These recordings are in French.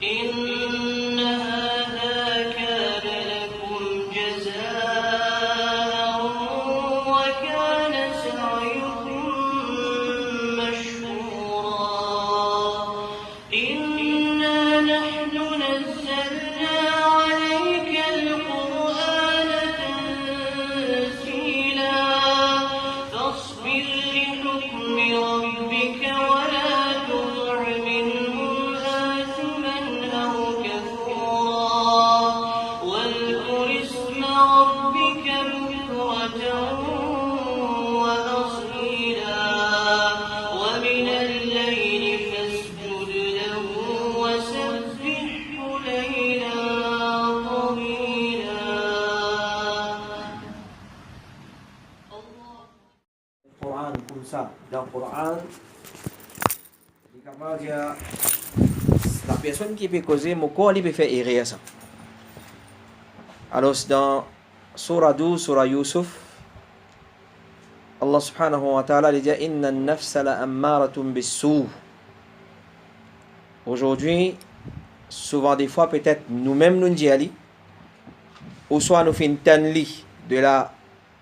إن هذا كان لكم جزاء وكان سعيكم مشكورا إنا نحن نزلنا عليك القرآن تنزيلا فاصبر لحكم ربك ولا تطع منهم آثما أو كفورا واذكر اسم ربك بكرة وأصيلا ومن الليل فاسجد له وسبحه ليلا طويلا. Quran pun sah. Dans Quran di kamar dia la personne qui peut causer mon corps il peut faire erreur ça. Alors dans surah 12 surah Yusuf Allah subhanahu wa ta'ala dit inna an-nafsa la ammaratun bis-sou. Aujourd'hui souvent des fois peut-être nous-mêmes nous disons ou soit nous faisons une lit de la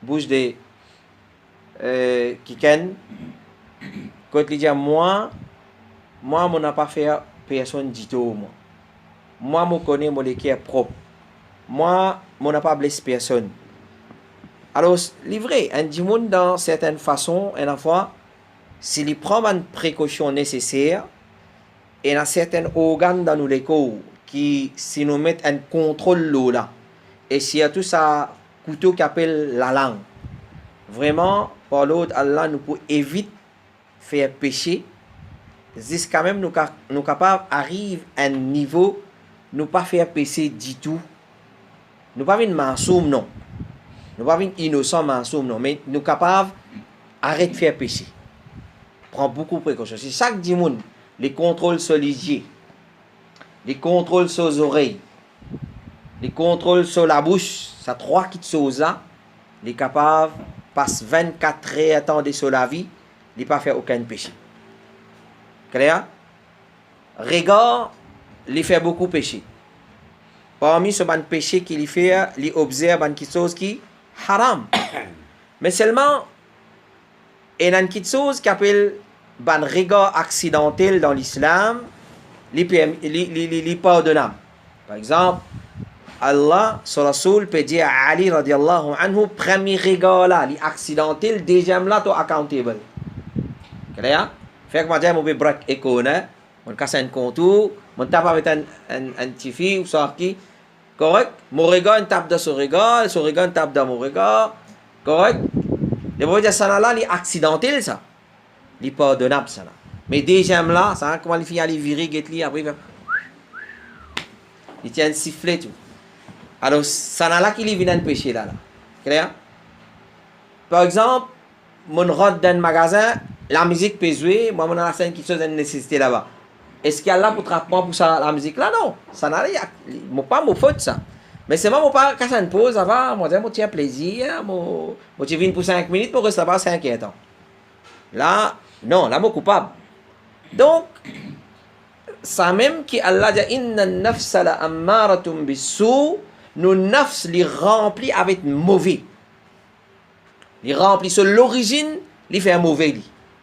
bouche des Kiken, quand il dit moi, on n'a pas fait personne du tout. Moi, je connais mon équipe propre. Moi, on n'a pas blessé personne. Alors, c'est vrai, un monde dans certaines façons, et la fois, s'il prend une précaution nécessaire, et il y a certains organes dans nos corps qui, si nous mettons un contrôle là, et s'il y a tout ça, couteau qui appelle la langue, vraiment, par l'autre, Allah nous peut éviter faire péché, jusqu'à même nous capables d'arriver à un niveau, nous pas faire péché du tout. Nous pas une mansoum non. Nous pas une innocent mansoum non, mais nous capables d'arrêter de faire péché. Prends beaucoup de précautions. C'est chaque dimanche, les contrôles sur les yeux, les contrôles sur les oreilles, les contrôles sur la bouche, ça trois qui choses là, les capables passe 24 heures attendez sur la vie, il n'a pas fait aucun péché. Clair? Regard, il fait beaucoup de péché. Parmi ce péché qu'il fait, il observe quelque chose qui est haram. Mais seulement, il y a quelque chose qui appelle un regard accidentel dans l'islam, il est pardonnable. Par exemple, Allah, son Rasoul, peut dire à Ali radiallahu anhu, premier regard là, l'accidentel, deuxième là, tu es accountable. Clair? Fait que moi, je vais break écho, on casse un contour, on tape avec un petit fille ou ça qui, correct? Mon regard, on tape dans son regard on tape dans mon regard, correct? Le bon dire ça là, l'accidentel, ça. Il pardonnable, ça là. Mais deuxième là, ça, comment les filles allaient virer, get après, il tient un sifflet, tout. Alors, ça n'a là qu'il y a un péché là. Clair? Par exemple, mon rentre dans un magasin, la musique peut jouer, moi, mon a fait quelque chose de nécessité là-bas. Est-ce qu'il y a là pour traitement pour ça, la musique là? Non. Ça n'a rien. Pas mon faute ça. Mais c'est moi, mon pas, quand ça une pause, ça va, moi, je tiens plaisir, moi, tu viens pour 5 minutes, pour rester là-bas 5 ans. Là, non, là, moi, coupable. Donc, ça même qui Allah dit, inna nafsa la ammaratum bis-sou. Nos nafs les remplit avec mauvais. Les remplit sur l'origine, les fait mauvais.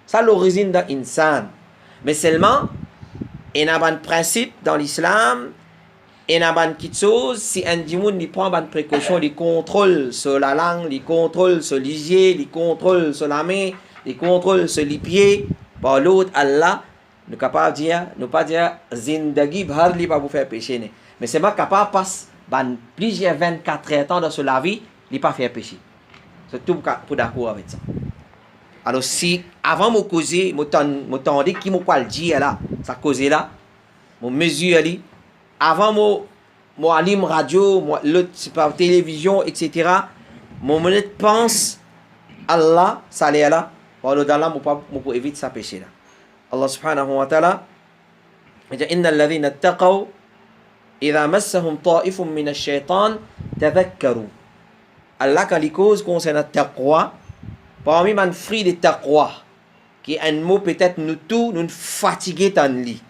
Ça l'origine d'un insan. Mais seulement, il y a un principe dans l'islam, il y a une petite chose, si un dimoun prend une précaution, il contrôle sur la langue, il contrôle sur les yeux, il contrôle sur la main, il contrôle sur les pieds, par l'autre, Allah, nous ne capable de dire, nous pas dire, zindagi bharli pas vous faire pécher. Mais c'est pas capable de passer plusieurs 24 heures temps dans la vie, il n'a pas fait péché. C'est tout pour d'accord avec ça. Alors si, avant de causer, je t'entendais qui m'a dit là, ça causé là, je mesure là, avant je allume radio, l'autre c'est par télévision, etc., je pense Allah, ça allait là, pour le là, je peux éviter ça péché là. Allah subhanahu wa ta'ala, il dit, inna alladhina attaqaw, إذا مسهم طائف من الشيطان تذكروا. Allah quand il cause concernant le taqwa, parmi les fruits de taqwa, qui est un mot peut-être nous tous, nous fatigués dans lui.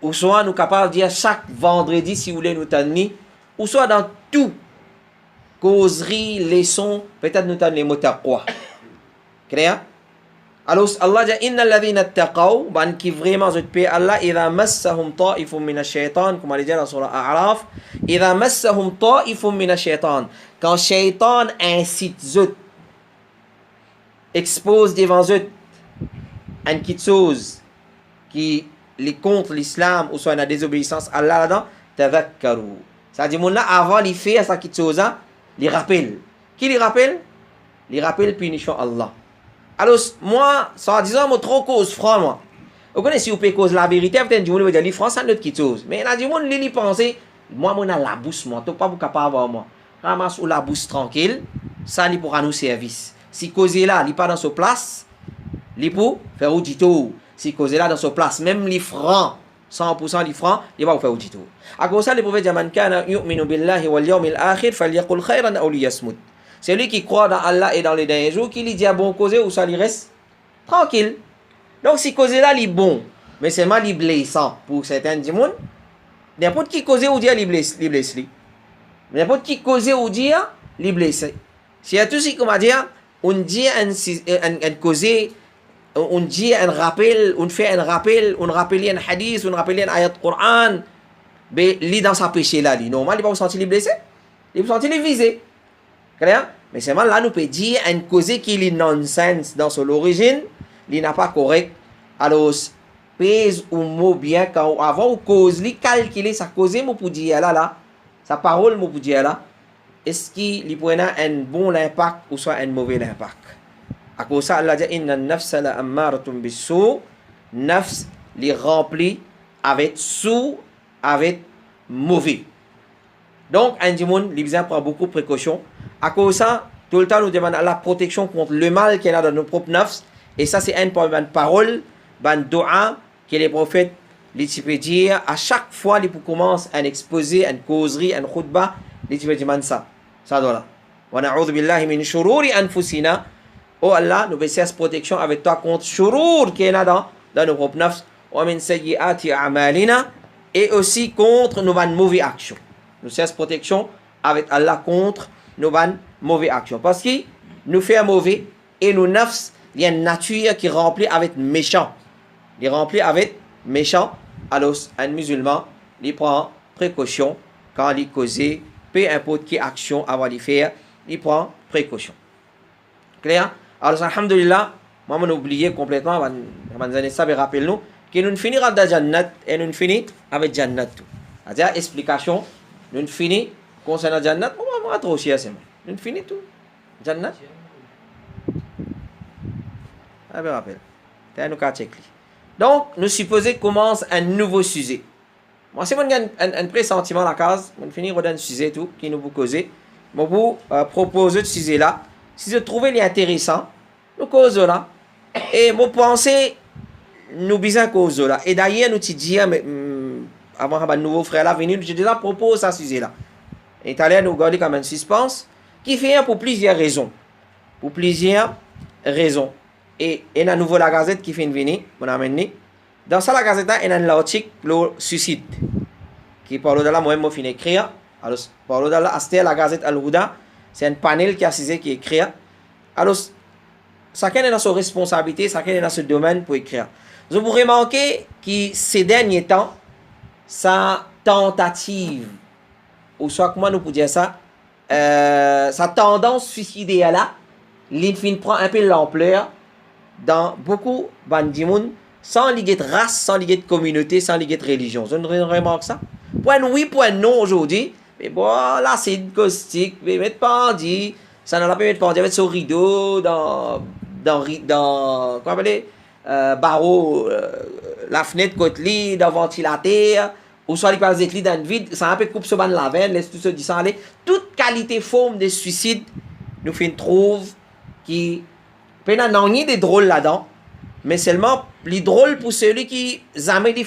ou soit nous capables de dire chaque vendredi, si vous voulez nous tenir, ou soit dans tout, causerie, leçon, peut-être nous tenir les mots taqwa. Clair? Alors, Allah dit, Inna alladhina attaqaw, ban qui vraiment je paie Allah, idha massahum ta'ifum mina shaitan, comme on dit dans surah A'raf, idha massahum ta'ifum mina shaitan, quand shaitan incite zut, expose devant zut, une petite chose qui est contre l'islam, ou soit la désobéissance à Allah là-dedans, tadhakkaru. Ça dit, mon là, avant, il fait ça petite chose, il rappelle. Qui les rappelle? Il rappelle punition Allah. Alors, moi, ça disant, moi, trop cause franc, moi. Vous connaissez, si vous pouvez cause la vérité, peut-être, du monde va dire, les Français, c'est notre petite chose. Mais là, du monde, il pense, moi, moi, la bouche, moi, tu pas vous capable avoir, moi. Ramasse ou la bouche tranquille, ça, il pourra nous service. Si cause là, il pas dans sa place, il pour faire au tout. Si cause là dans sa place, même les francs, 100% les francs, il va vous faire au tout. À cause ça, le prophète dit, man kana yu'minu billahi wal yawmil akhir, falyaqul khayran aw liyasmut. C'est lui qui croit dans Allah et dans les derniers jours, qui lui dit à bon causer ou ça lui reste tranquille. Donc si causer là, il est bon, mais c'est mal il blessant pour certains du monde. N'importe qui causer ou dire, il blesse lui. N'importe qui causer ou dire, il blesse. Si y a tout ce qu'on va dire, on dit un causer, on dit un rappel, on fait un rappel, on rappelle un hadith, on rappelle un ayat Coran, mais lui dans sa péché là, lui, normal, il va vous sentir blessé, il va vous sentir visé. Mais c'est mal là, nous peut dire un cause qui est nonsense dans son origine, il n'a pas correct. Alors, pèse ou mot bien quand avant ou cause, li calculer sa cause, moi pour dire là, sa parole, moi pour dire là, est-ce qu'il prend un bon impact ou soit un mauvais impact? À cause ça, Allah dit, inna nafsa la ammaratum bis-sou, nafs li rempli avec sou, avec mauvais. Donc, un dimon, il prend beaucoup de précautions. À cause de ça, tout le temps, nous demandons la protection contre le mal qu'il y a dans nos propres nafs. Et ça, c'est une parole, une doua, que les prophètes, les peut dire, à chaque fois, ils commencent à exposer, une causerie, une khutbah, les peut dire ça. Ça doit là. Wa na'udhu billahi min shururi anfusina. Oh Allah, nous baissons protection avec toi contre shurur qu'il y a dans nos propres nafs. Wa min sayyiati a'malina. Et aussi contre nos mauvaises actions. Nous cesse protection avec Allah contre nos mauvaises actions. Parce qu'il nous fait un mauvais et nos nafs, il y a une nature qui est remplie avec méchant. Il est rempli avec méchant. Alors, un musulman, il prend précaution quand il cause, peu importe quelle action avant de faire, il prend précaution. Clair? Alors, alhamdulillah, moi, on a oublié complètement, rappelle-nous, que nous finirons dans Jannat et nous finissons avec Jannat. C'est-à-dire, explication. Nous finissons concernant Jannat. On va trop chier, c'est moi. Nous finissons tout. Jannat. Ah ben, rappel. Donc, nous supposons commence un nouveau sujet. Moi, c'est un pressentiment à la case. On finit avec un sujet tout qui nous vous cause. Je vous propose ce sujet-là. Si vous trouvez l'intéressant, nous causons là. Et je pense nous bisons cause là. Et d'ailleurs, nous te disons, avant que nouveau frère là venir, je déjà propose ce sujet-là. Et italien nous garder comme un suspense qui fait pour plusieurs raisons. Pour plusieurs raisons. Et il y a nouveau la Gazette qui fait venir, on a amené. Dans ça, la Gazette, il y a un article, le suicide, qui parle de la moi, je finis d'écrire. Alors, parle de la Gazette Al-Huda, c'est un panel qui a qui écrit. Alors, chacun est dans sa responsabilité, chacun est dans ce domaine pour écrire. Vous pourrez remarquer que ces derniers temps, sa tentative, ou soit comment nous pouvons dire ça, sa tendance suicidaire là, l'INFIN prend un peu l'ampleur dans beaucoup de sans ligue de race, sans ligue de communauté, sans ligue de religion. Vous remarquez ça? Point oui, point non aujourd'hui. Mais bon, là c'est une caustique, mais mettre pas dit, ça n'a pas pu mettre pas dit avec son rideau dans comment on appelle barreau, la fenêtre côté dans ventilateur, ou soit les pas être dans le vide, ça un peu coupe ce ban la veine, laisse tout ce dit ça aller. Toute qualité forme de suicide, nous fait trouve qui il n'y a pas des drôles là-dedans, mais seulement les drôles pour celui qui jamais les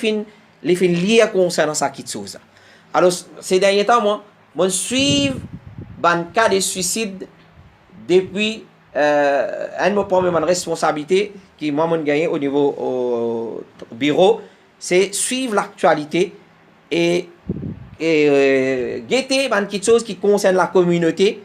fin liés concernant ça qui chose. Alors ces derniers temps moi suis un cas de suicide depuis un de mes premières responsabilités qui moi mon gagné au niveau au bureau, c'est suivre l'actualité et guetter quelque chose qui concerne la communauté,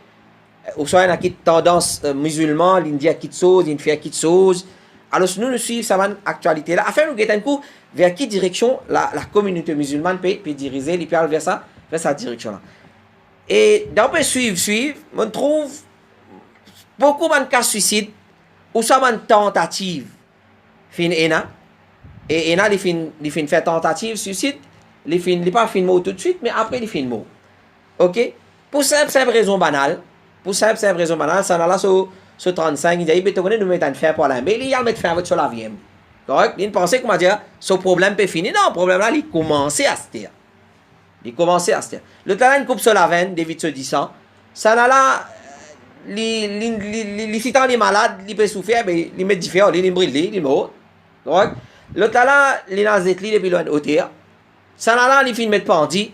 ou soit il y a une tendance musulmane, il dit quelque chose, il fait quelque chose. Alors nous suivons cette actualité là, afin de nous guetter un coup vers quelle direction la communauté musulmane peut diriger, il peut vers sa direction là. Et dans le suivre, on trouve beaucoup de cas de suicide, ou soit une tentative, fin ena, et ena, il fin faire tentative, suicide, il pas fin mot tout de suite, mais après il fin mot. Ok? Pour simple raison banale, ça n'a là sur 35, il dit, il peut nous mettre un fer pour la mais il y a mettre fin sur la vie. Correct? Il pensait comment dire, ce problème peut finir. Non, le problème là, il commençait à se taire. Le talent coupe sur la veine, David se dit ça. Ça n'a là, les citants les malades, il peut souffrir, mais il met différent, il brille, il mort. Correct? Le talent, il a zetli depuis loin de hauteur. Ça n'a là, il finit mettre pandi.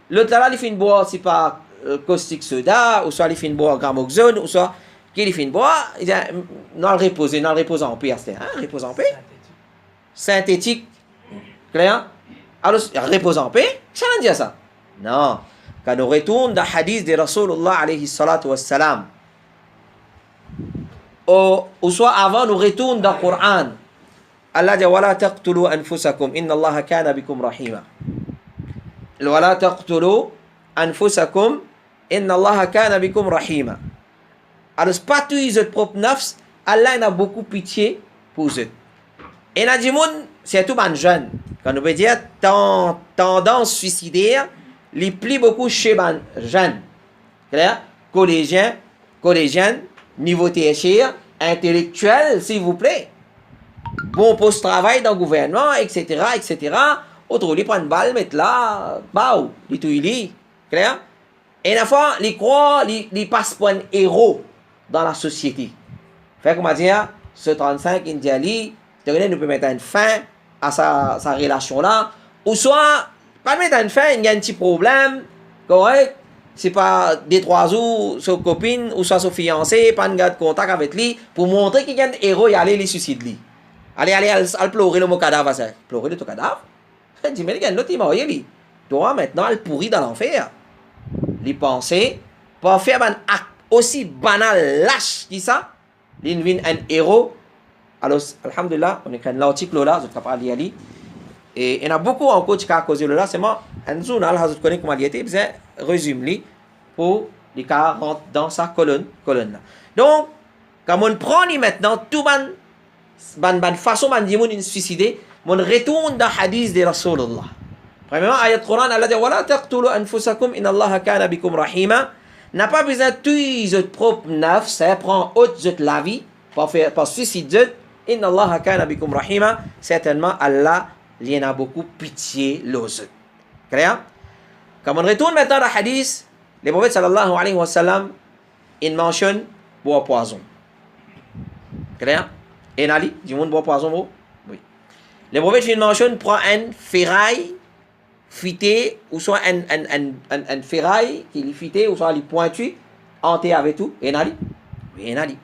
Le talent, il finit boire, c'est pas caustique soda, ou soit il finit boire gramoxone, ou soit qu'il finit boire, il dit, non, le repose en paix, c'est un repose en paix. Synthétique. Clair? Alors, repose en paix, ça veut dire ça? Non. Quand on retourne dans le hadith de Rasulullah alayhi salatu wassalam, ou soit avant, nous retourne dans le Coran. Allah dit, وَلَا تَقْتُلُوا أَنفُسَكُمْ إِنَّ اللَّهَ كَانَ بِكُمْ رَحِيمًا. وَلَا تَقْتُلُوا أَنفُسَكُمْ إِنَّ اللَّهَ كَانَ بِكُمْ رَحِيمًا. Alors, c'est pas tout votre propre nafs, Allah a beaucoup pitié pour eux. Et il a dit, c'est tout les jeunes. Quand on veut dire tendance suicidaire, les plie beaucoup chez les jeunes. Clair? Collégiens, niveau THR, intellectuel, s'il vous plaît. Bon poste de travail dans le gouvernement, etc. Autre, ils prennent une balle, mettent là, bao, ils tout ils. Clair? Et la fois, ils croient, ils passent pour un héros dans la société. Fait comment dire, ce 35 Indiali, nous peut mettre une fin à sa relation là, ou soit, pas mettre une fin, il y a un petit problème, correct? C'est pas des 3 jours, sa copine, ou soit son fiancé, pas de garde contact avec lui, pour montrer qu'il y a un héros, il allait les suicider lui. Allez, pleurer le mot cadavre, ça. Pleurer le cadavre? Dis, mais il y a un autre qui m'a lui. Toi, maintenant, elle pourrit dans l'enfer. Les pensées, pour faire un acte aussi banal, lâche, qui ça? Il vient un héros. Alors, alhamdulillah, on écrit l'article là, je vais parler d'Ali. Et il y en a beaucoup encore qui ont causé là, c'est moi, un journal, je connais comment il était, je résume pour les cas rentrent dans sa colonne là. Donc, comme on prend maintenant tout ban façon ban dit mon suicider, mon retourne dans hadith de Rasulullah. Premièrement, ayat Coran, Allah dit wala taqtulu anfusakum inna Allaha kana bikum rahima. N'a pas besoin de tuer votre propre nafs, ça prend haute la vie pour suicider. Inna Allaha kana bikum rahima. Certainement Allah il y en a beaucoup pitié l'autre. Clair? Comme on retourne maintenant dans le hadith, le prophète sallallahu alayhi wa sallam, il mentionne boire poison. Clair? Et Nali, du monde boire poison, oui. Le prophète il mentionne prend un ferraille fité, ou soit un ferraille qui est fité, ou soit il pointu, hanté avec tout. Et Nali? Oui, et Nali.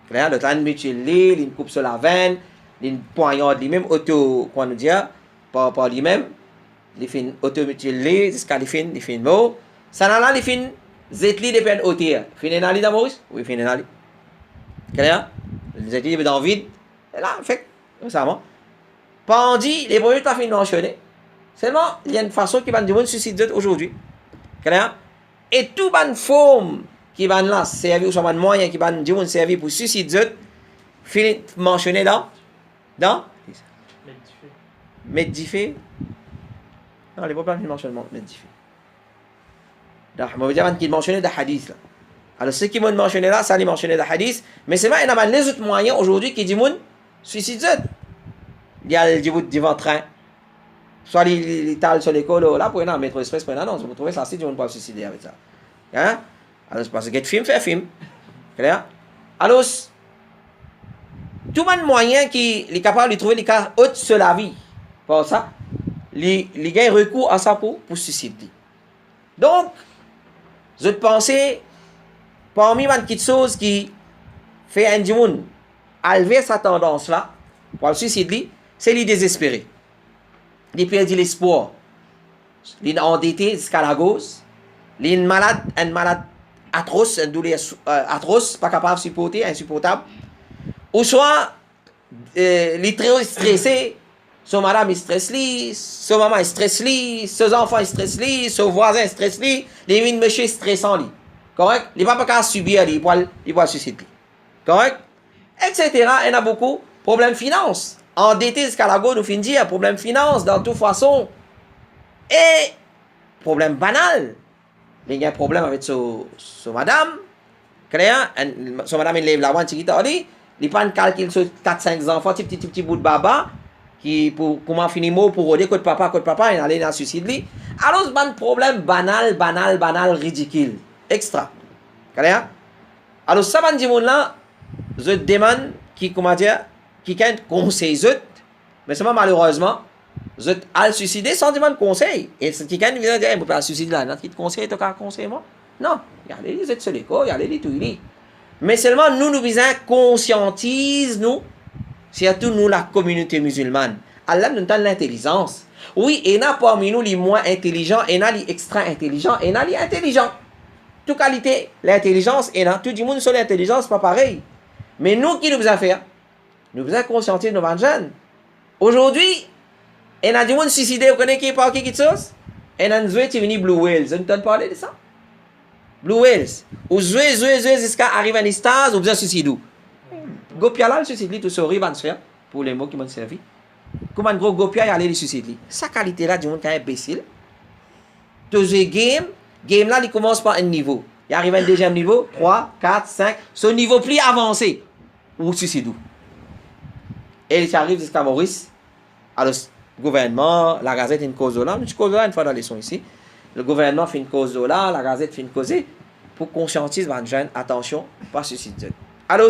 Clair? Le temps de mettre il coupe sur la veine, il poignarde lui-même, comment nous dire, par lui-même, il fait auto-mutilé, jusqu'à il fait mort. Ça n'a là, il fait zetli de peine hauteur. Il fait un ali dans Maurice? Oui, il fait un ali. Clair? Zetli est dans le vide. Et là, fait, récemment. Pendant les premiers temps, il mentionné. Seulement, il y a une façon qui va nous dire suicide aujourd'hui. Clair? Et tout ban forme qui va là servir, ou soit un moyen qui va nous dire servir pour suicide, finit mentionné là. Dans Medifé. Non, les problèmes qui mentionnent Medifé. Donc, je veux dire qu'il mentionnait des hadiths là. Alors, ceux qui m'ont mentionné là, ça les mentionné des hadiths. Mais c'est vrai, il y a les autres moyens aujourd'hui qui disent suicide. Il y a le djibouti devant train. Soit les tales sur l'école, là, pour un métro express, pour un annonce. Vous trouvez ça, si tu ne pas suicider avec ça. Hein? Alors, c'est parce que film fait film. Clair? Alors, tout le moyen qui est capable de trouver les cas hautes sur la vie. Pour ça, les gars recours à ça pour suicider. Donc, je pense, parmi les petites choses qui fait un djimoun enlever sa tendance-là, pour le suicider, c'est les désespérer. il perd l'espoir. Il est endetté jusqu'à la gauche. Il est malade, un malade atroce, une douleur atroce, pas capable de supporter, insupportable. Ou soit, il est très stressé. Son madame est stressée, son maman est stressée, ses enfants sont stressés, son voisin est stressé, les mines monsieur stressant lui. Correct? Il n'est pas capable de subir, il va suicider. Correct? Etc. Il y en a beaucoup. Problème finance. Endetté jusqu'à la gauche, nous finissons dire problème finance dans toute façon. Et problème banal. Il y a un problème avec son madame. Clair? Son madame, il lève la voix, il prend un calcul sur 4-5 enfants, petit bout de baba, qui pour comment finir mot pour rôder côté papa, il allait dans le suicide. Alors, c'est un problème banal, ridicule. Extra. Clair? Alors, ça, man dit, là, je demande qui, comment dire, qui can conseil, mais seulement malheureusement, je al suicider sans demander conseil. Et ce qui can vient dire, je ne peux pas suicider là, non, qui te conseille, tu as conseil, moi? Non, regardez, vous êtes sur l'école, regardez, tout il mais seulement nous visons conscientise, nous, surtout nous, la communauté musulmane. Allah nous donne l'intelligence. Oui, il y en a parmi nous les moins intelligents, il y en a les extra intelligents, il y en a les intelligents. Toute qualité, l'intelligence, et tout le monde sur l'intelligence, pas pareil. Mais nous, qui nous faisons faire? Nous faisons conscientiser nos jeunes. Aujourd'hui, il y a du monde suicidé, vous connaissez qui est par qui chose? Il y a un jouet qui est venu Blue Whales. Vous entendez parler de ça? Blue Whales. Ou jouer jusqu'à arriver à une stase, ou bien suicide. Gopia là, le suicide, tout ce riban se faire, pour les mots qui m'ont servi. Comment un gros Gopia y aller le suicide? Sa qualité là, du monde qui est imbécile. Tu joues game là, il commence par un niveau. Il arrive à un deuxième niveau, 3, 4, 5. Ce niveau plus avancé, ou suicide. Et il arrive jusqu'à Maurice. Alors, le gouvernement, la Gazette fait une cause là. Une cause là, une fois dans les leçons ici. Le gouvernement fait une cause là, la Gazette fait une cause pour conscientiser les jeunes, attention, pas suicide. Alors,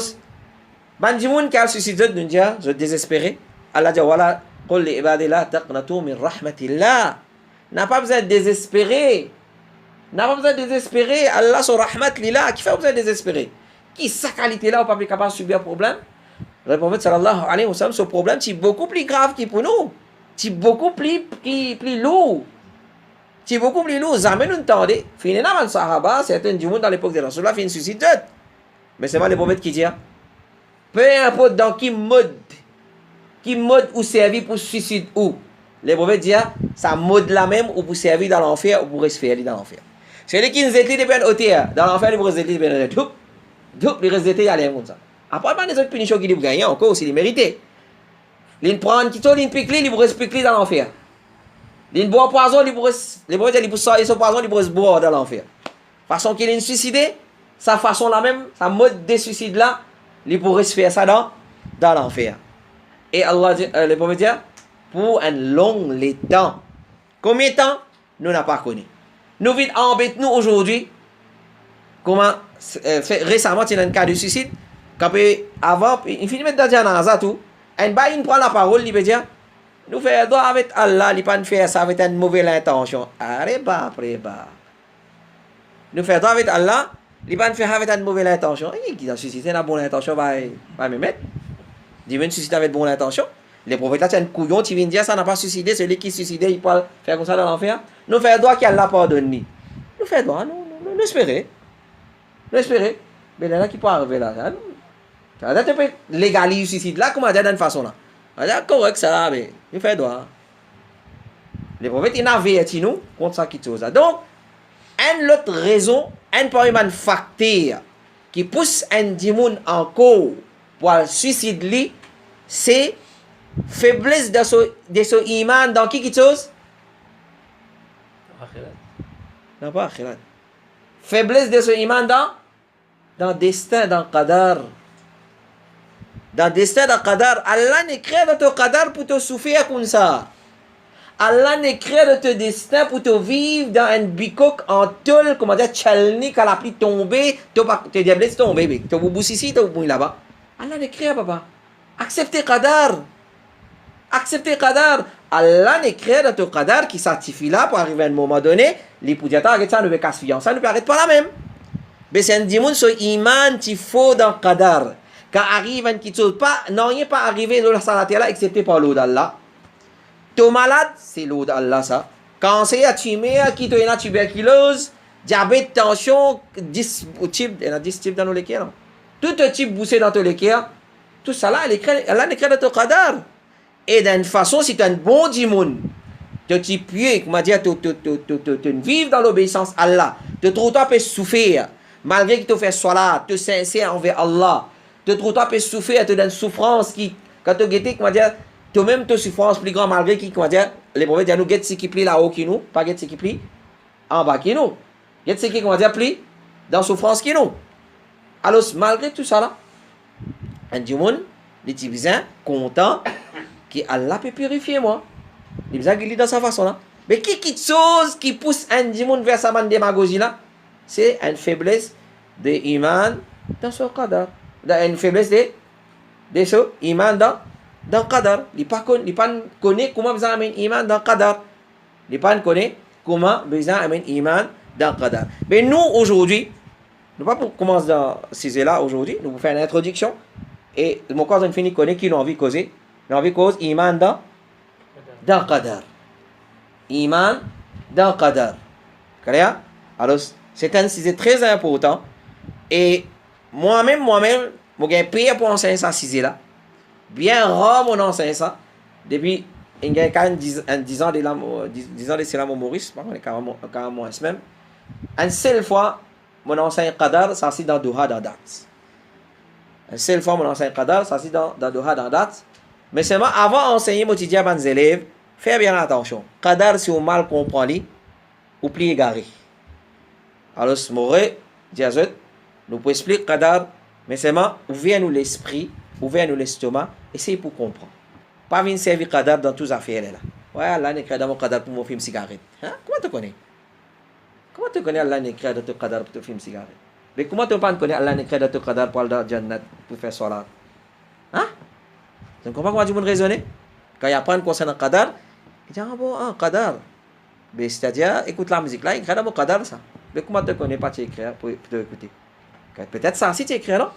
les gens qui ont suicide, nous disent, je suis désespéré. Allah dit, voilà, قل لعبادي لا تقنطوا من رحمة الله. N'a pas besoin de désespérer. N'a pas besoin de désespérer. Allah, son rahmat, lila, qui fait besoin de désespérer? Qui sa qualité là, ou pas capable de subir un problème? Le prophète sallallahu alayhi wa sallam, ce problème, c'est beaucoup plus grave que pour nous. C'est beaucoup plus lourd. C'est beaucoup plus lourd. Jamais nous entendons. Finalement, dans le Sahaba, certains du monde dans l'époque de Rasulullah fait une suicide. Mais c'est pas le prophète qui dit. Peu importe dans qui mode ou servir pour suicide ou. Le prophète dit, ça mode la même ou pour servir dans l'enfer ou pour rester dans l'enfer. C'est lui qui nous écrit depuis l'auteur. Dans l'enfer, il reste depuis l'auteur. Il reste depuis l'auteur, comme ça. Après, il y a des autres punitions qui doivent gagner encore aussi, les mérités. Il prend un petit tour, il pique, il reste piqué dans l'enfer. Il boit poison, il peut sortir son poison, il peut boire dans l'enfer. Façon qu'il est suicidé, sa façon la même, sa mode de suicide là, il pourrait se faire ça dans l'enfer. Et Allah dit, le prophète dit, pour un long temps. Combien de temps? Nous n'avons pas connu. Nous vite embêtons nous aujourd'hui. Comment récemment, il y a un cas de suicide. Avant, il finit de dire dans tout. Et il prend la parole, il veut dire, nous faisons droit avec Allah, il ne pas faire ça avec une mauvaise intention. Arreba. Nous faisons droit avec Allah, il ne pas faire avec une mauvaise intention. Qui a suicidé une bonne intention, va me mettre. Il veut suicider avec bonne intention. Les prophètes là, c'est un couillon, tu viens dire ça n'a pas suicidé, celui qui suicidé, il peut faire comme ça dans l'enfer. Nous faisons droit qu'Allah pardonne. Nous faisons droit, nous espérons. Nous espérons. Mais là, qui peut arriver là? Tu peux légaliser le suicide là, comment dire d'une façon là? C'est correct ça, mais nous faisons droit. Les prophètes, ils avertissent nous contre ça qui chose. Donc, une autre raison, un facteur qui pousse un démon encore pour le suicide, c'est faiblesse de son iman dans qui chose? Non, pas akhirat. Faiblesse de son iman dans destin, dans qadar. Dans destin, dans qadar. Allah ne crée de ton qadar pour te souffrir comme ça. Allah ne crée de ton destin pour te vivre dans un bicoque en tôle, comment dire, chalni, quand la pluie tomber, tu es diablé, tu tombes, tu es boubou ici, tu es boubou là-bas. Allah ne crée, papa. Acceptez qadar. Acceptez qadar. Allah ne crée de ton qadar qui certifie là pour arriver à un moment donné, les poudiateurs arrêtent ça, ne veut qu'à se fiancer, ne peut arrêter pas la même. Mais c'est un dimanche, ce iman, il faut dans qadar. Quand arrive un petit chose, non, rien pas arrivé dans la salat là, excepté par l'eau d'Allah. T'es malade, c'est l'eau d'Allah ça. Cancer, tumeur, qui te a tuberculose, diabète, tension, 10 types, il y en a 10 types dans nos léquères. Non? Tout type boussé dans ton léquères, tout ça là, Allah écrit dans ton qadar. Et d'une façon, si tu as un bon dimoun, tu pieux, comment dire, tu vivre dans l'obéissance à Allah, tu trouves toi peut souffrir, malgré que tu fais salat, tu sincère envers Allah, tu trouves toi peut souffrir, tu donnes souffrance qui, quand tu guettes, comment dire, tu même tu souffrance plus grand malgré qui, comment dire, les prophètes disent nous guette ce qui plie là-haut qui nous, pas guette ce qui plie en bas qui nous, guette ce qui, comment dire, plie dans souffrance qui nous. Alors, malgré tout ça là, un dimoun, les petits bizarres, content, que Allah peut purifier moi. Il bizarre qu'il dit dans sa façon là. Mais qui chose qui pousse un dimoun vers sa manne démagogie là, c'est une faiblesse de iman dans son qadar. Une faiblesse de ce iman dans qadar. Il pas connaît comment besoin amener iman dans qadar. Il pas connaît comment besoin amener iman dans qadar. Mais nous aujourd'hui, nous pas pour commencer dans ce sujet là aujourd'hui, nous vous faire une introduction et mon cousin fini connaît qui nous envie de causer. Nous envie de cause iman dans qadar. Iman dans qadar. Clair? Alors c'est un sujet très important et moi-même, j'ai payé pour enseigner ça sujet là. Bien rare mon enseigne ça. Depuis il y a 10 ans de cela mon Maurice, pas carrément même. Une seule fois mon enseigne qadar, ça c'est dans Doha dans date. Une seule fois mon enseigne qadar, ça c'est dans Doha dans date. Mais seulement avant d'enseigner mon étudiant à mes élèves, faites bien attention. Qadar si on mal comprend ou plus égaré. Alors, Moré, Diazot, nous pouvons expliquer qadar, mais seulement ouvrez-nous l'esprit, ouvrez-nous l'estomac, essayez pour comprendre. Pas venir servir qadar dans toutes les affaires là. Ouais, Allah n'écrit dans mon qadar pour mon film cigarette. Hein? Comment tu connais? Comment tu connais Allah n'écrit dans ton qadar pour ton film cigarette? Mais comment tu connais Allah n'écrit dans ton qadar pour aller dans Jannat pour faire salat? Hein? Tu ne comprends pas comment tu peux raisonner? Quand il apprend concernant qadar, il dit ah bon, qadar. Mais c'est-à-dire, écoute la musique là, il écrit dans mon qadar ça. Mais comment tu ne connais pas tu écrire pour écouter? Peut-être ça, si tu écris, non?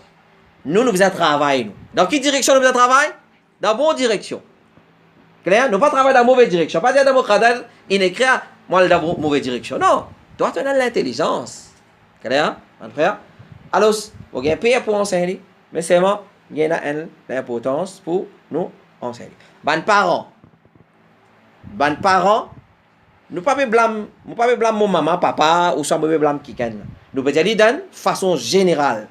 Nous faisons travail, nous. Dans quelle direction nous faisons travail? Dans la bonne direction. Clair? Nous ne pas travailler dans la mauvaise direction. Pas dire dans mon qadar, il écrit, moi, dans la mauvaise direction. Non. Toi, tu as l'intelligence. Clair? Mon frère? Alors, vous avez payé pour enseigner, mais c'est moi, il y a une importance pour nous enseigner. Ban parents, nous ne pouvons pas blâmer mon maman, papa, ou sans blâmer quelqu'un. Nous pouvons dire d'une façon générale.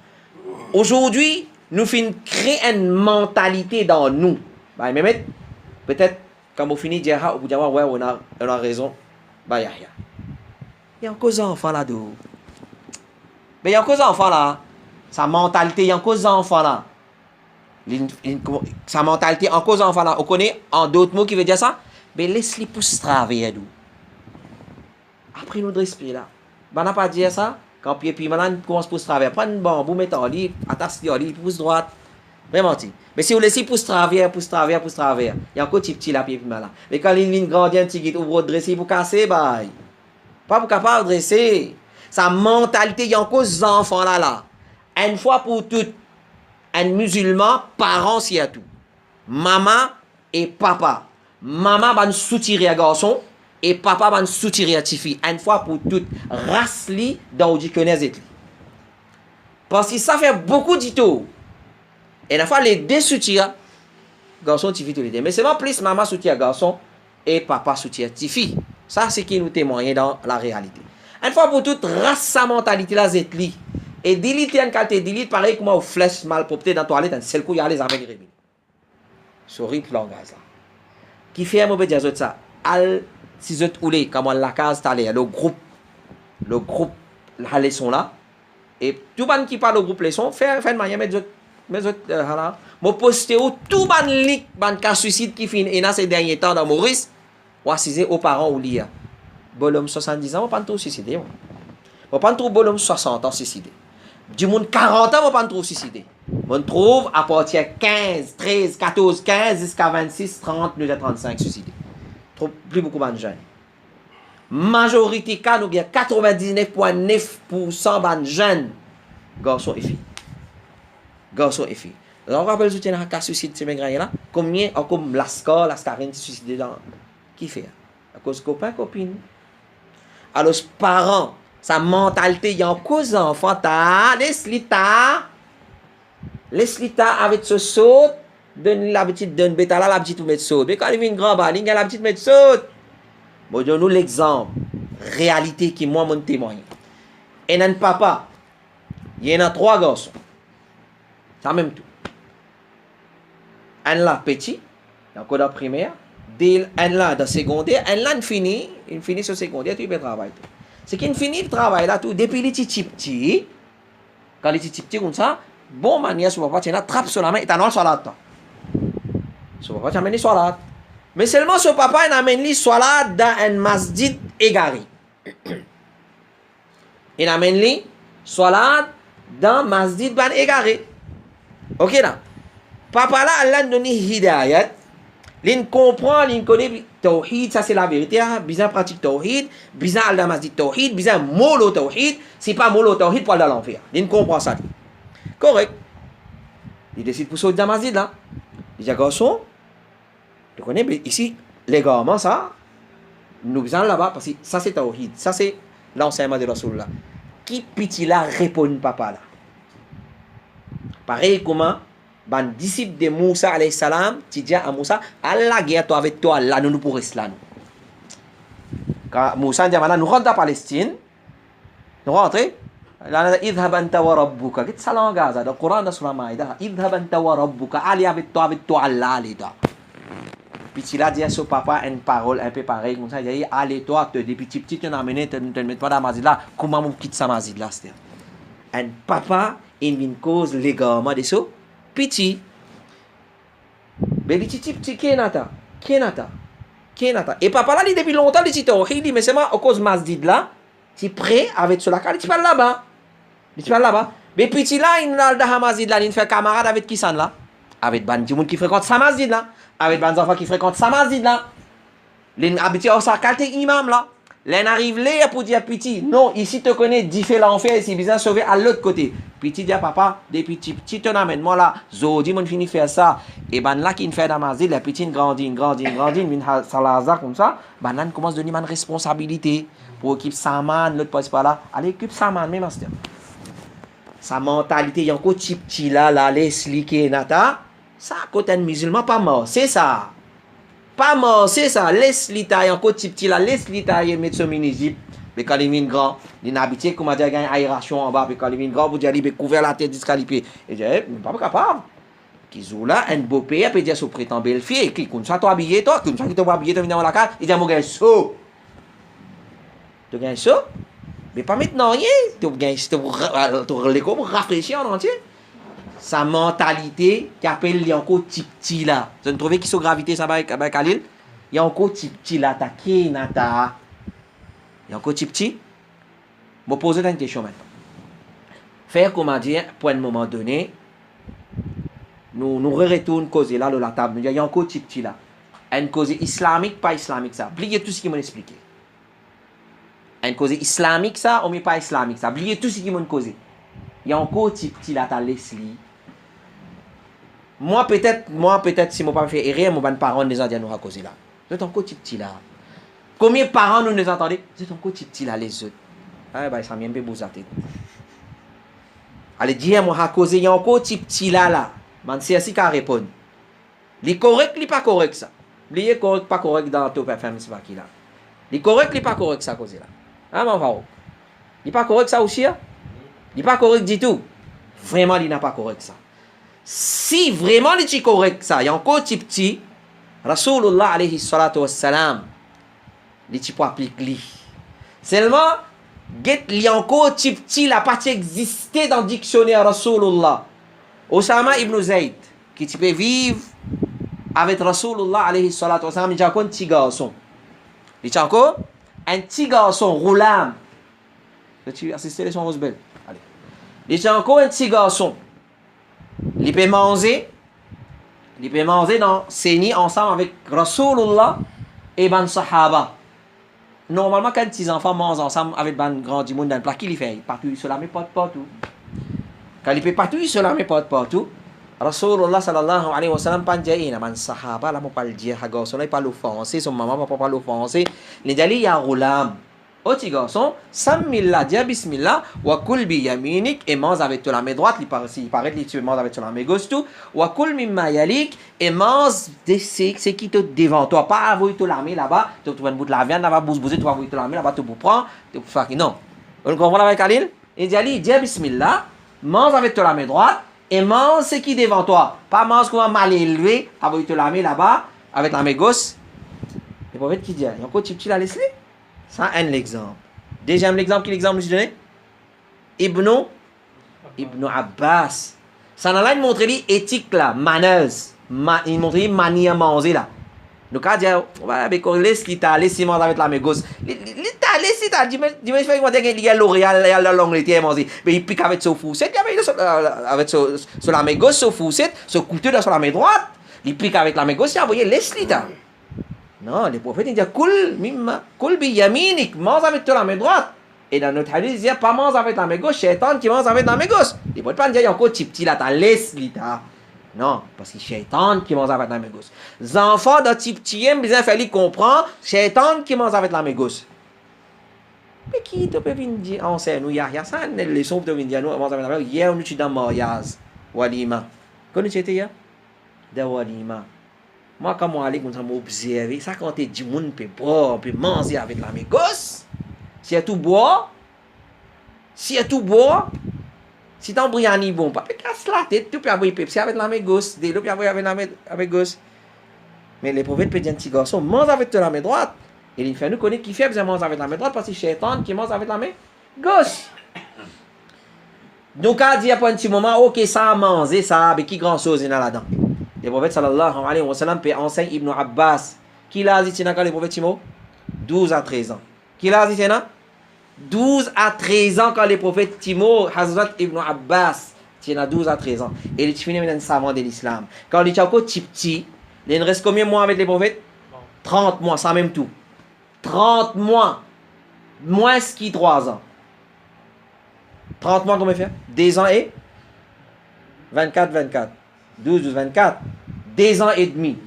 Aujourd'hui, nous finissons créer une mentalité dans nous. Bah, mais peut-être, quand vous finissez de dire, vous dites, ouais, on a raison. Bah, il y a encore des enfants là-dedans. Mais il y a encore des enfants là. Sa mentalité, il y a encore des enfants là. Sa mentalité, encore des enfants là. On connaît en d'autres mots qui veut dire ça? Mais laisse-les pousser travailler. Après, nous de respirer là. On n'a pas dit ça. Quand puis maintenant, commence à pousser travailler. Prends une bambou, mets en lit, attache le lit, pousse droite. Vraiment, mais si vous laissez pousser travailler, il y a encore petit là, puis là. Mais quand il vient grandir un petit guide, vous redressez, vous cassez, bah. Pas pour capable de dresser. Sa mentalité, il y a encore des enfants là. Une fois pour toutes, un musulman, parents, s'il y a tout. Maman et papa. Maman va nous soutirer à garçon et papa va nous soutirer à fille. Une fois pour toutes, race-li dans le dictionnaire. Parce que ça fait beaucoup d'ito. Et une fois les deux soutirs, garçon, fille, tout les deux. Mais c'est pas plus maman soutient garçon et papa soutient fille. Ça, c'est qui nous témoigne dans la réalité. Une fois pour toutes, race sa mentalité là, zetli. Et diliter en qualité dilite, pareil comme aux flèches mal propres dans la toilette, un seul coup, il y a les avec les rébellions. C'est horrible langage là. Qui fait un mauvais dire ça? Al, si vous êtes oulé, comme la case t'allez, le groupe, la leçon là. Et tout le monde qui parle au groupe leçon, fait une manière, mais autres, voilà. Moi, posté où tout le monde lit, cas suicide qui finit, dans ces derniers temps dans Maurice, ou assisé aux parents ou lire. Bonhomme 70 ans, on pas trop suicidé. On pas trop bonhomme 60 ans suicidé. Du monde 40 ans, on pas trop suicidé. On trouve à partir de 15, 13, 14, 15 jusqu'à 26, 30, 35 suicidés. Plus beaucoup de jeunes. Majorité cas, nous bien 99,9% de jeunes, garçons et filles. Garçons et filles. Alors, on rappelle soutien à cas suicide, c'est bien là. Combien, comme Lascar, Lascarine suicidé Qui fait? À cause copain, copine. Alors, parents, sa mentalité, il y a en cause enfant, laisse-lui avec ce saut, donne la petite, donne bêta là, la petite mettre saut. Mais quand il vient grand bas, il y a la petite mettre saut. Bon, donne-nous l'exemple, réalité qui, moi, mon témoigne. Et un papa, il y en a 3 garçons. C'est même tout. Un là, petit, encore dans la primaire, un là, dans secondaire, un là, il finit sur secondaire, tu peux travailler. C'est qu'il finit le travail là, tout, depuis les petits, quand les petits comme ça, bon manière, son papa, tu trappe sur la main et tu as non salade. Son papa, tu amènes les salades. Mais seulement son papa, il amène les salades dans un masjid égaré. Il amène les salades dans un masjid égaré. Ok là? Papa là, Allah nous donne hidayat. Il comprend, il connaît Tawhid, ça c'est la vérité. Bizarre pratique Tawhid, bizarre Allah masjid Tawhid, bizarre molo Tawhid. C'est pas molo Tawhid pour aller dans l'enfer. Il comprend ça. Correct. Il décide pour sortir dans masjid là. Il dit, garçon, tu connais ici, légalement ça, nous besoin là-bas, parce que ça c'est Tawhid, ça c'est l'enseignement de Rasulullah. Qui petit là répond papa là? Pareil comment ban disciple de Moussa alayhi salam, tu dis à Moussa, Allah guerre toi avec toi là nous pour rester là. Quand Moussa dit maintenant nous rentrons en Palestine, nous rentrons. Là idhab anta wa rabbuka. Qu'est-ce que ça langage dans le Coran dans la Maïda? Idhab anta wa rabbuka. Ali avec toi Allah allez toi. Puis il a dit à son papa une parole un peu pareille comme ça, il a dit allez toi te depuis petit tu n'as amené te mets pas dans masjid là, comment on quitte sa masjid là c'est. Un papa il vient cause légalement de ça. Petit. Baby petit kenata. Et papa là, il depuis longtemps, il dit tawhid, mais c'est moi, à cause masjid là, tu prêt avec cela, il parle là-bas. Mais petit là, il a dans masjid là, il fait camarade avec qui ça là? Avec ban gens qui fréquentent sa masjid là. Avec ban enfants qui fréquentent sa masjid là. Il habite au sa qualité imam là. L'un arrive là pour dire petit, non, ici tu connais, dit fait l'enfer, ici, besoin de sauver à l'autre côté. Petit dit à papa, des petits, tu amènes moi là, Zodi, mon fini faire ça. Et ben là, qui fait dans ma ville, les petits grandissent, une salazar comme ça, ben là, commence à donner une responsabilité pour équipe Saman, l'autre passe pas là. Allez, équipe Saman, même master. Sa mentalité, il y a encore petit là, les sliquer, nata, ça, côté un musulman, pas mort, c'est ça. Pas mort, c'est ça. Laisse-lui tailler encore petit là, laisse-lui tailler mettre son mini-zip. Mais quand il vient grand, il est habitué, comme on dit, il y a une aération en bas. Mais quand il vient grand, vous dites, il est couvert la tête disqualifié. Et je dis, il n'est pas capable. Qui ont là, un beau pays, peut dire, son prétend belle fille, qui comme ça, toi habillé, toi, comme ça, qui t'a habillé, tu viens dans la carte, il dit, moi, j'ai un saut. Tu as un saut? Mais pas maintenant, rien. Tu as comme rafraîchir en entier. Sa mentalité qui appelle les encore petit là. Vous avez trouvé qui sont gravité ça avec Khalil? Il y a encore petit là, ta qui nata. Il y a encore petit. Je vais poser une question maintenant. Faire comment dire, pour un moment donné, nous retournons causer là, la table. Il y a encore petit là. Une cause islamique, pas islamique ça. Oubliez tout ce qu'ils m'ont expliqué. Une cause islamique ça, ou pas islamique ça. Oubliez tout ce qu'ils m'ont causé. Il y a encore petit là, ta Leslie. Moi peut-être si mon papa fait erreur, mon parents nous ont dit nous à causer là. Vous êtes encore petit là. Combien de parents nous entendez? Vous êtes encore petit là les autres. Ah bah ça m'aime bien bouger la tête. Allez dire moi à causer il y a encore petit là. Man c'est ainsi qu'à répondre. Les correct, les pas correct ça. Oubliez correct pas correct dans ton FM c'est pas qui là. Les correct, les pas correct ça causer là. Ah mon frère. Il pas correct ça aussi hein? Il pas correct du tout. Vraiment il n'a pas correct ça. Si vraiment il est correct ça, il y a encore petit, Rasulullah alayhi salatu wassalam, il est pas appliqué. Seulement, il y a encore petit, la partie exister dans le dictionnaire Rasulullah. Osama ibn Zayd, qui peut vivre avec Rasulullah alayhi salatu wassalam, il y a encore un petit garçon. Il y a encore un petit garçon, roulam. Tu assistes les sons belles. Allez. Il y a encore un petit garçon. Il peut manger dans Séni ensemble avec Rasulullah et ban Sahaba. Normalement, quand les enfants mangent ensemble avec ban grand du monde dans le plat, qu'il fait? Il partout sur la met pas partout. Quand il peut partout sur la met pas partout, Rasulullah sallallahu alaihi wasallam panjai naman sahaba la mo palji hago so pas l'offenser son maman papa pas l'offenser les dali ya ghulam oh petit garçon samillah dia bismillah wa kul bi yaminik et mange avec la main droite il paraît que tu manges avec la main gauche tout wa kul mimma yalik et mange c'est qui te devant toi pas avoir la main là-bas tu vas bout de la viande là-bas bouser tu vas avoir la main là-bas tu pour prendre tu pour faire non on comprend avec Khalil et dia bismillah mange avec la main droite et mange ce qui est devant toi. Pas mange comme un mal élevé, avec la main là-bas, avec la main gauche. Le prophète qui dit, il y a encore petit la laisse. Ça, un exemple. Deuxième exemple, quel exemple je donne? Ibn Abbas. Ça, là, il montre l'éthique là, maneuse. Il montre manière manger là. Donc, quand il dit, avec laisse qui t'a laissé manger avec la main gauche. L'État laisse, t'as dit, je vais dire qu'il y a L'Oréal, il y a la longue, il manger. Mais il pique avec son fourchette, avec sur la main gauche, son fourchette, son couteau sur la main droite. Il pique avec la main gauche, il a envoyé laisse l'État. Non, le prophète il dit, Kul bi yaminik, mange avec la main droite. Et dans notre hadith, il dit, pas mange avec la main gauche, shaitan qui mange avec la main gauche. Il ne peut pas dire, il y a encore petit là, t'as laisse l'État. Non, parce que shaitan qui mange avec la main gauche. Les enfants de petit aiment bien faire comprendre, shaitan qui mange avec la main gauche. Mais qui te peut venir dire, enseigne nous, il y a ça, une leçon pour te venir dire, nous, mange avec la main gauche. Hier, nous étions dans mariage, walima. Quand nous étions hier? Dans walima. Moi, quand moi, allais, comme ça, m'observer, ça, quand tu dis, moun peut boire, peut manger avec la main gauche. Si tu bois, si tu embryani bon, pas casse la tête, tu peux avoir Pepsi avec la main gauche, des l'eau, tu peux avoir avec la main gauche. Mais les prophètes peuvent dire un petit garçon, mange avec la main droite. Et il fait nous connaître qui fait besoin de manger avec la main droite parce que c'est shaitan qui mange avec la main gauche. Donc, à dire après un petit moment, ok, ça a mangé, ça a, mais qui grand chose il y a là-dedans? Les prophètes sallallahu alayhi wa sallam peut enseigner Ibn Abbas. Qui l'a dit, quand les prophètes Timo? 12 à 13 ans. Qui l'a dit, 12 à 13 ans quand les prophètes Timo, Hazrat Ibn Abbas, il a 12 à 13 ans. Et il finit un savant de l'islam. Quand il est encore petit, il reste combien de mois avec les prophètes? 30 mois, ça même tout. 30 mois. Moins qui 3 ans. 30 mois, combien fait? 2 ans et 24. 12, 24. 2 ans et demi.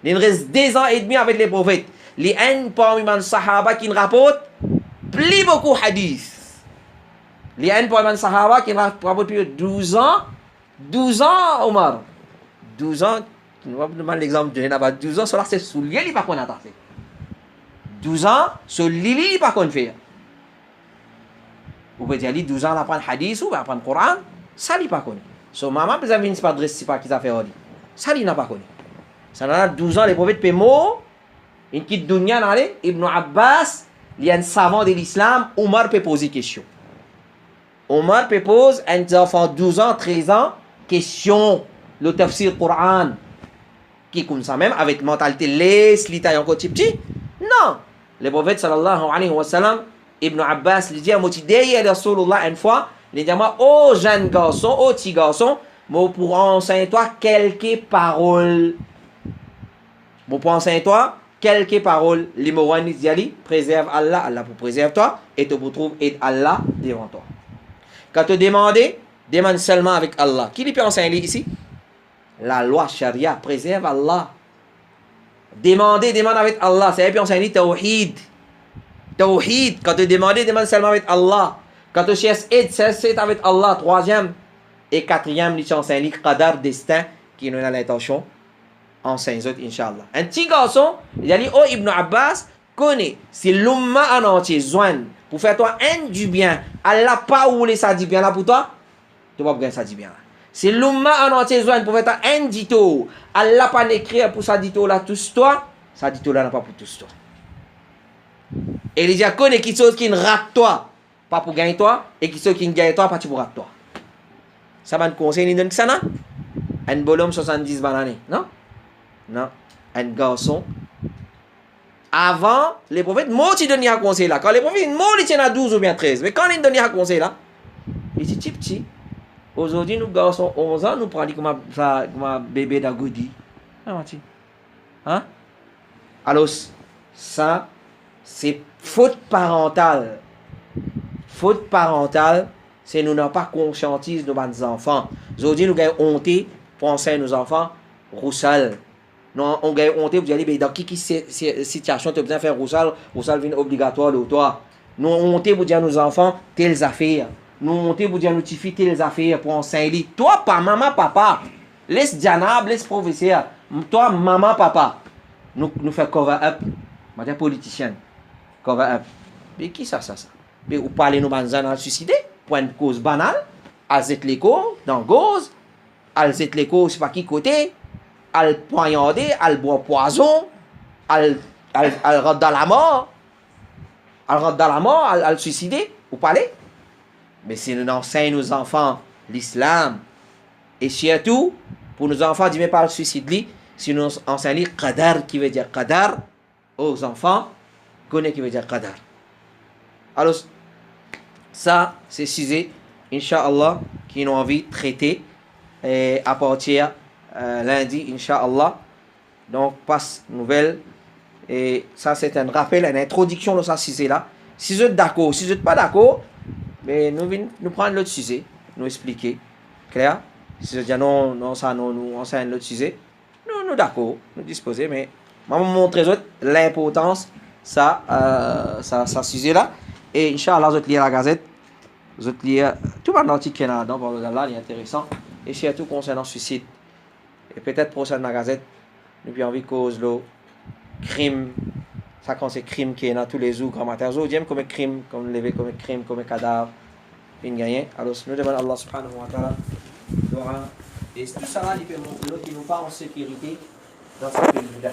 Il reste 2 ans et demi avec les prophètes. Les un parmi les sahaba qui rapportent plus beaucoup hadith. Les un parmi les sahaba qui rapportent plus de 12 ans. 12 ans, Omar. 12 ans, on va vous demander l'exemple de là-bas. 12 ans, cela c'est sous l'île, il n'y a pas qu'on a fait. 12 ans, sur l'île, il n'y a pas qu'on fait. Vous pouvez dire, 12 ans, on apprend hadith ou on apprend le Coran. Ça, il n'y a pas qu'on. So, maman, vous avez une adresse, c'est pas qui a fait. Ça, il n'a pas connu. Ça, là, 12 ans, les prophètes Pémo, une petite dunya, Ibn Abbas, il y a un savant de l'islam, Omar peut poser question. Omar peut poser un enfant 12 ans, 13 ans, question, le tafsir Coran, qui est comme ça même, avec mentalité laisse, l'italie encore petit. Non. Le prophète sallallahu alayhi wa sallam, Ibn Abbas, il dit à Motidei, et Rasulullah, une fois, il dit à moi, oh jeune garçon, oh petit garçon, moi pour enseigner toi quelques paroles. Moi pour enseigner toi quelques paroles. Les mots dit, préserve Allah, Allah pour préserve toi, et te retrouve aide Allah devant toi. Quand tu demandes, demande seulement avec Allah. Qui lui peut enseigner ici? La loi charia, préserve Allah. Demande avec Allah. C'est puis enseigner tawhid. Tawhid, quand tu demandes, demande seulement avec Allah. Quand tu cherches aide, c'est avec Allah. Troisième et quatrième, tu enseignes qadar, destin, qui nous a l'intention, enseigne autres, Inch'Allah. Un petit garçon, il a dit, oh Ibn Abbas, connais, si l'umma en entier, joigne, pour faire toi un du bien, Allah pas roulé ça dit bien là pour toi, tu vas pas gagner ça dit bien là. Si l'umma en entier joigne pour faire toi un dito, Allah pas écrire pour ça dito là tous toi, ça dito là n'a pas pour tous toi. Et il dit, connais qui chose qui ne rate toi, pas pour gagner toi, et qui chose qui ne gagne toi, pas pour rate toi. Ça va te conseiller, il ça, non? Un bonhomme 70 bananes, non? Non. Un garçon. Avant, les prophètes, moi, tu donnais un conseil là. Quand les prophètes, moi, ils tiennent à 12 ou bien 13. Mais quand ils donnent un conseil là, ils disent petit. Aujourd'hui, nous, garçons, 11 ans, nous prenons comme un bébé d'Agoudi. Hein? Alors, ça, c'est faute parentale. Faute parentale, c'est nous n'avons pas conscientisé nos enfants. Aujourd'hui, nous avons honte pour enseigner nos enfants, roussal. Non, on gagne honte, vous allez, dans qui situation tu as besoin de faire roussal vient obligatoire de toi. Nous, honte, vous dire à nos enfants, telles affaires. Nous, honte, vous dire à nos filles, telles affaires pour enseigner. Toi, pas maman, papa. Laisse Diana, laisse professeur. Toi, maman, papa. Nous faisons cover up. Je suis politicien. Cover up. Mais qui ça? Mais vous parlez nous dans le suicider pour une cause banale. Elles zet l'écho dans gauze. Elles zet l'écho, c'est pas qui côté. Elles poignarder, elles boivent poison. Elles rentrent dans la mort. Elles suicider. Vous parlez? Mais si nous enseignons nos enfants l'islam, et surtout, pour nos enfants, dis-moi pas le suicide, si nous enseignons qadar, qui veut dire qadar, aux enfants, connaît qui veut dire qadar. Alors, ça, c'est sujet, Inch'Allah, qui nous envie de traiter à partir lundi, Inch'Allah. Donc, passe nouvelle. Et ça, c'est un rappel, une introduction de ce sujet-là. Si vous êtes d'accord, si vous n'êtes pas d'accord, mais nous prendre l'autre sujet, nous expliquer. Clair? Si vous dites non, ça, nous enseigne l'autre sujet, nous d'accord, nous disposer, mais je vais vous montrer l'importance ça sujet-là. Et Inch'Allah, vous lire la gazette, vous lire tout un article qui est là-dedans, par là, il est intéressant. Et surtout concernant le suicide. Et peut-être prochaine la gazette, nous avons envie de cause le crime. Ça, quand c'est crime qui est dans tous les jours, grand matin, vous dites comme crime, comme levé, comme crime, comme cadavre, une gagnée. Alors, nous demandons à Allah subhanahu wa ta'ala. Et tout ça là, il nous parle en sécurité dans ce pays-là.